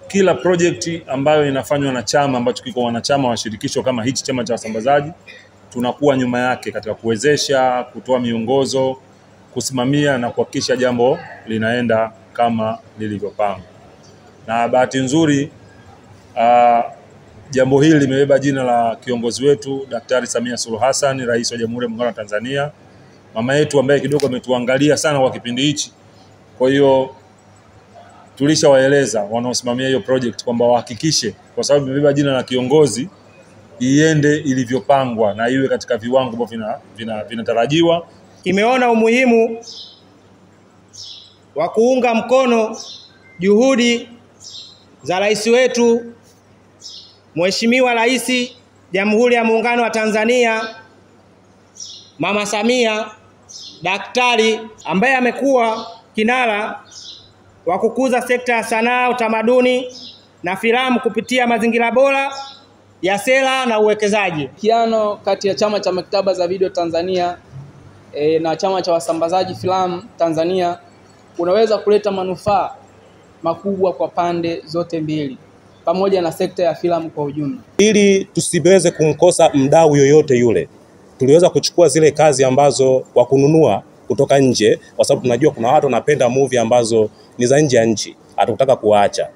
kila project ambayo inafanywa na chama ambacho kiko wanachama wa shirikisho kama hichi chama cha wasambazaji, tunakuwa nyuma yake katika kuwezesha, kutoa miongozo, kusimamia na kuhakikisha jambo linaenda kama lilivyopangwa. Na bahati nzuri jambo hili limebeba jina la kiongozi wetu Daktari Samia Suluhu Hassan, Rais wa Jamhuri ya Muungano wa Tanzania, mama yetu ambaye kidogo ametuangalia sana kwa kipindi hichi. Kwa hiyo tulishawaeleza wanaosimamia hiyo project kwamba wahakikishe, kwa sababu imebeba jina la kiongozi, iende ilivyopangwa na iwe katika viwango ambavyo vinatarajiwa. Imeona umuhimu wa kuunga mkono juhudi za rais wetu Mheshimiwa Rais Jamhuri ya Muungano wa Tanzania Mama Samia Daktari, ambaye amekuwa kinara wa kukuza sekta ya sanaa, utamaduni na filamu kupitia mazingira bora ya sera na uwekezaji. Kiano kati ya chama cha maktaba za video Tanzania na chama cha wasambazaji filamu Tanzania unaweza kuleta manufaa makubwa kwa pande zote mbili, pamoja na sekta ya filamu kwa ujumla. Ili tusiweze kumkosa mdau yoyote yule, tuliweza kuchukua zile kazi ambazo wa kununua kutoka nje, kwa sababu tunajua kuna watu wanapenda movie ambazo ni za nje ya nchi, hatukutaka kuacha.